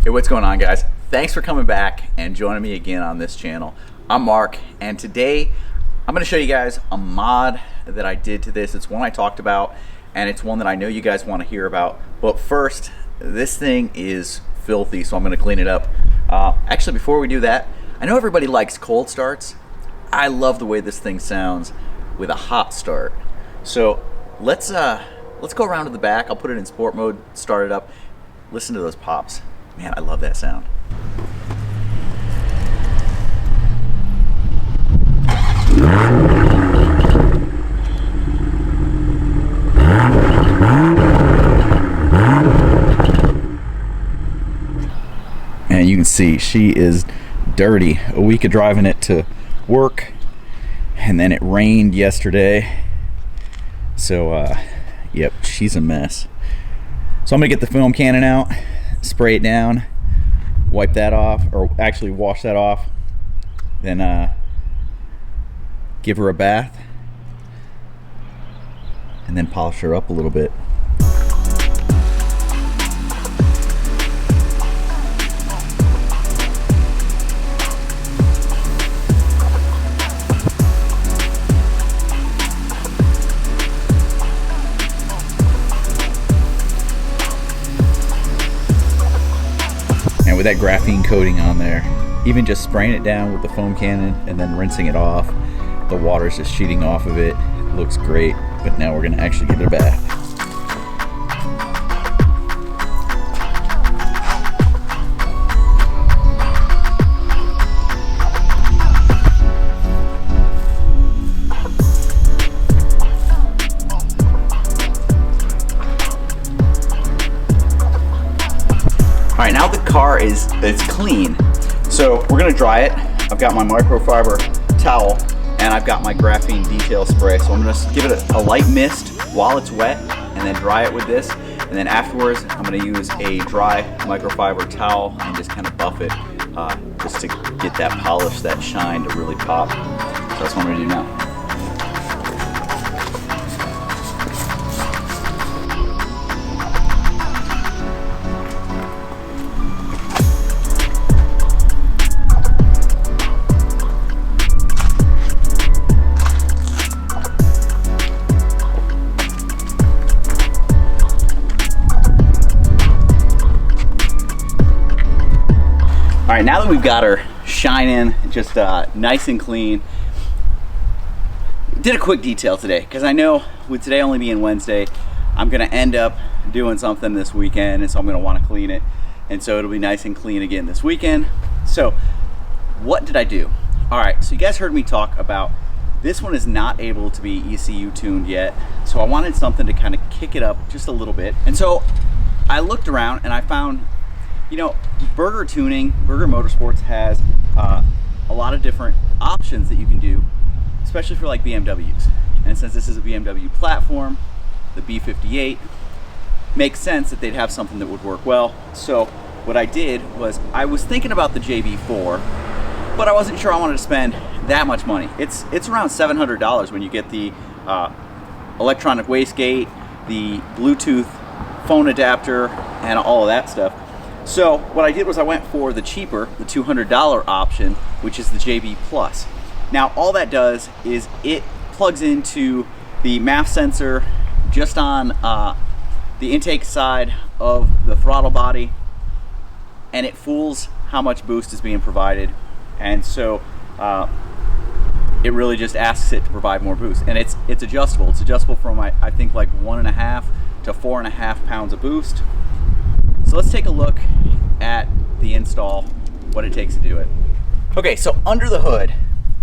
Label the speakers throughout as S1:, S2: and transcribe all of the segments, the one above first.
S1: Hey, what's going on, guys? Thanks for coming back and joining me again on this channel. I'm Mark, and today I'm going to show you guys a mod that I did to this. It's one I talked about, and it's one that I know you guys want to hear about. But first, this thing is filthy, so I'm going to clean it up. Actually, before we do that, I know everybody likes cold starts. I love the way this thing sounds with a hot start. So let's go around to the back. I'll put it in sport mode, start it up. Listen to those pops. Man, I love that sound. And you can see she is dirty. A week of driving it to work, and then it rained yesterday. So, yep, she's a mess. So I'm gonna get the foam cannon out, spray it down, wipe that off, or actually wash that off, then give her a bath, and then polish her up a little bit. And with that graphene coating on there, even just spraying it down with the foam cannon and then rinsing it off, the water's just sheeting off of it. It looks great, but now we're gonna actually give it a bath. All right, now the car it's clean, so we're gonna dry it. I've got my microfiber towel and I've got my graphene detail spray, so I'm gonna give it a light mist while it's wet and then dry it with this, and then afterwards I'm gonna use a dry microfiber towel and just kind of buff it just to get that polish, that shine to really pop. So that's what I'm gonna do now. All right, now that we've got her shining, just nice and clean, did a quick detail today, because I know with today only being Wednesday, I'm gonna end up doing something this weekend, and so I'm gonna wanna clean it, and so it'll be nice and clean again this weekend. So what did I do? All right, so you guys heard me talk about this one is not able to be ECU tuned yet, so I wanted something to kind of kick it up just a little bit. And so I looked around and I found, you know, Burger Motorsports has a lot of different options that you can do, especially for like BMWs. And since this is a BMW platform, the B58, makes sense that they'd have something that would work well. So what I did was, I was thinking about the JB4, but I wasn't sure I wanted to spend that much money. It's around $700 when you get the electronic wastegate, the Bluetooth phone adapter, and all of that stuff. So what I did was I went for the cheaper, the $200 option, which is the JB Plus. Now all that does is it plugs into the MAF sensor just on the intake side of the throttle body, and it fools how much boost is being provided. And so it really just asks it to provide more boost. And it's adjustable. It's adjustable from I think like 1.5 to 4.5 pounds of boost. So let's take a look at the install, what it takes to do it. Okay, so under the hood,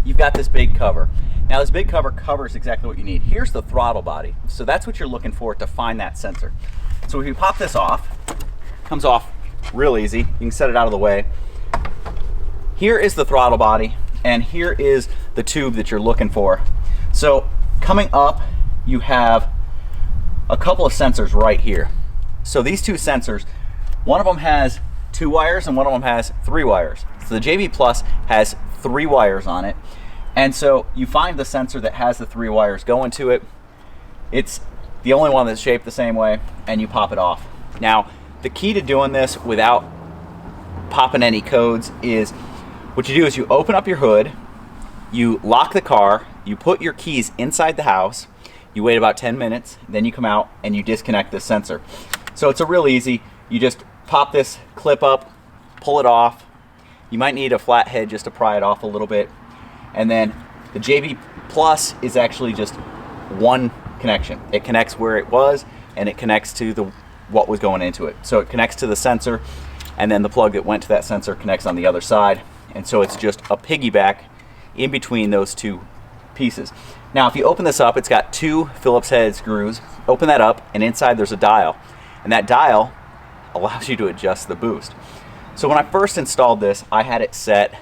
S1: you've got this big cover. Now this big cover covers exactly what you need. Here's the throttle body. So that's what you're looking for to find that sensor. So if you pop this off, comes off real easy. You can set it out of the way. Here is the throttle body, and here is the tube that you're looking for. So coming up, you have a couple of sensors right here. So these two sensors, one of them has 2 wires and one of them has 3 wires. So the JB Plus has 3 wires on it. And so you find the sensor that has the 3 wires going to it. It's the only one that's shaped the same way, and you pop it off. Now, the key to doing this without popping any codes is what you do is you open up your hood, you lock the car, you put your keys inside the house, you wait about 10 minutes, then you come out and you disconnect this sensor. So it's a real easy, you just pop this clip up, pull it off. You might need a flat head just to pry it off a little bit. And then the JB Plus is actually just one connection. It connects where it was and it connects to what was going into it. So it connects to the sensor, and then the plug that went to that sensor connects on the other side. And so it's just a piggyback in between those two pieces. Now if you open this up, it's got two Phillips head screws. Open that up and inside there's a dial. And that dial allows you to adjust the boost. So when I first installed this, I had it set,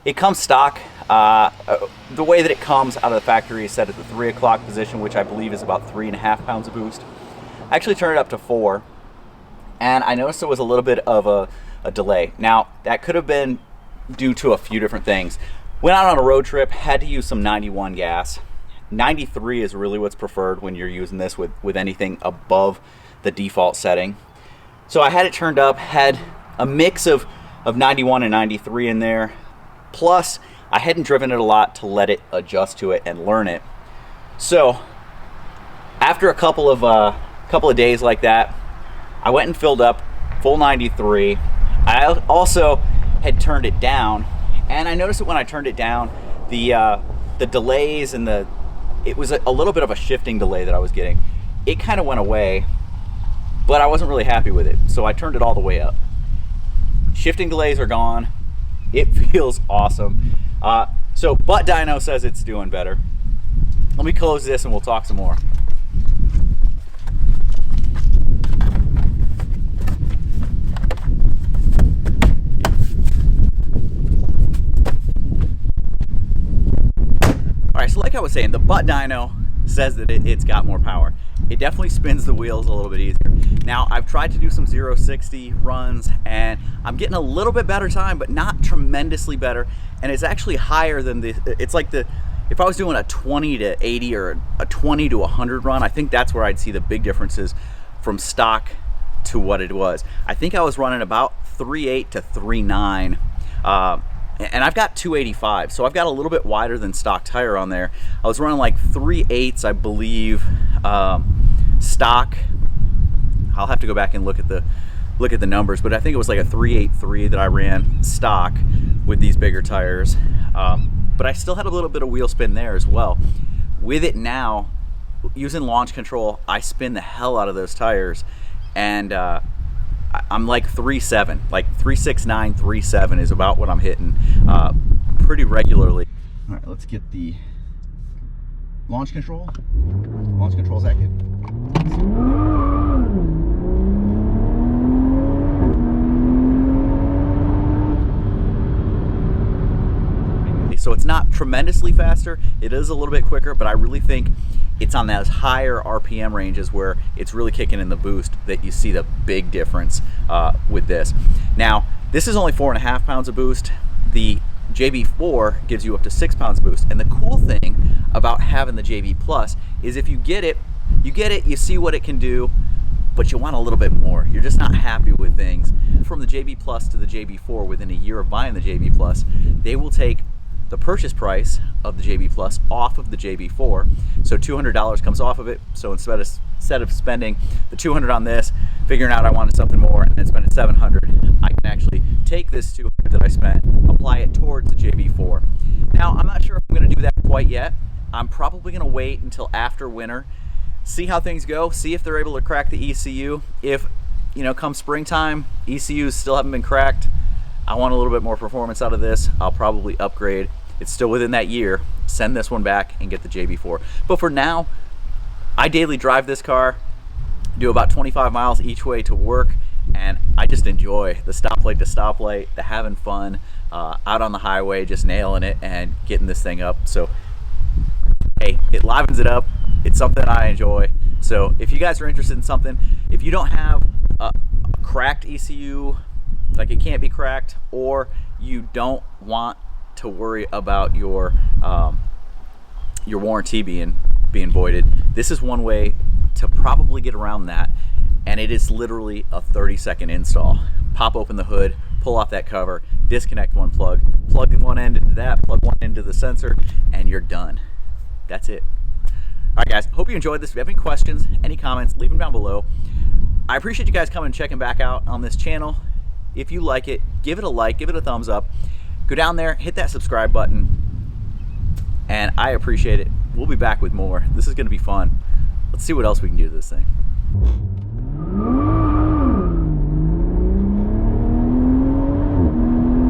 S1: it comes stock. The way that it comes out of the factory is set at the 3 o'clock position, which I believe is about 3.5 pounds of boost. I actually turned it up to 4, and I noticed there was a little bit of a delay. Now, that could have been due to a few different things. Went out on a road trip, had to use some 91 gas. 93 is really what's preferred when you're using this with anything above the default setting. So I had it turned up, had a mix of 91 and 93 in there. Plus, I hadn't driven it a lot to let it adjust to it and learn it. So after a couple of days like that, I went and filled up full 93. I also had turned it down, and I noticed that when I turned it down, the delays and it was a little bit of a shifting delay that I was getting. It kind of went away, but I wasn't really happy with it, so I turned it all the way up. Shifting delays are gone. It feels awesome. So Butt Dyno says it's doing better. Let me close this and we'll talk some more. All right, so like I was saying, the Butt Dyno says that it's got more power. It definitely spins the wheels a little bit easier. Now, I've tried to do some 0-60 runs, and I'm getting a little bit better time, but not tremendously better. And it's actually higher than it's like if I was doing a 20 to 80 or a 20 to 100 run, I think that's where I'd see the big differences from stock to what it was. I think I was running about 3.8 to 3.9. And I've got 285, so I've got a little bit wider than stock tire on there. I was running like 3.8s, I believe, stock. I'll have to go back and look at the numbers, but I think it was like a 383 that I ran stock with these bigger tires. But I still had a little bit of wheel spin there as well. With it now, using launch control, I spin the hell out of those tires, and I'm like 3.7, like 3.69, 3.7 is about what I'm hitting pretty regularly. All right, let's get the launch control. Launch control's active. So it's not tremendously faster. It is a little bit quicker, but I really think it's on those higher RPM ranges where it's really kicking in the boost that you see the big difference with this. Now, this is only 4.5 pounds of boost. The JB4 gives you up to 6 pounds of boost. And the cool thing about having the JB Plus is if you get it, you see what it can do, but you want a little bit more. You're just not happy with things. From the JB Plus to the JB4, within a year of buying the JB Plus, they will take the purchase price of the JB Plus off of the JB4, so $200 comes off of it. So instead of spending the $200 on this, figuring out I wanted something more, and then spending $700, I can actually take this $200 that I spent, apply it towards the JB4. Now, I'm not sure if I'm going to do that quite yet. I'm probably going to wait until after winter, see how things go, see if they're able to crack the ECU. If, come springtime, ECUs still haven't been cracked, I want a little bit more performance out of this, I'll probably upgrade. It's still within that year, send this one back and get the JB4. But for now, I daily drive this car, do about 25 miles each way to work, and I just enjoy the stoplight to stoplight, the having fun out on the highway, just nailing it and getting this thing up. So, hey, it livens it up. It's something I enjoy. So if you guys are interested in something, if you don't have a cracked ECU, like it can't be cracked, or you don't want to worry about your warranty being voided, this is one way to probably get around that, and it is literally a 30-second install. Pop open the hood, pull off that cover, disconnect one plug, plug one end into that, plug one into the sensor, and you're done. That's it. All right, guys, hope you enjoyed this. If you have any questions, any comments, leave them down below. I appreciate you guys coming and checking back out on this channel. If you like it, give it a like, give it a thumbs up. Go down there, hit that subscribe button, and I appreciate it. We'll be back with more. This is going to be fun. Let's see what else we can do to this thing.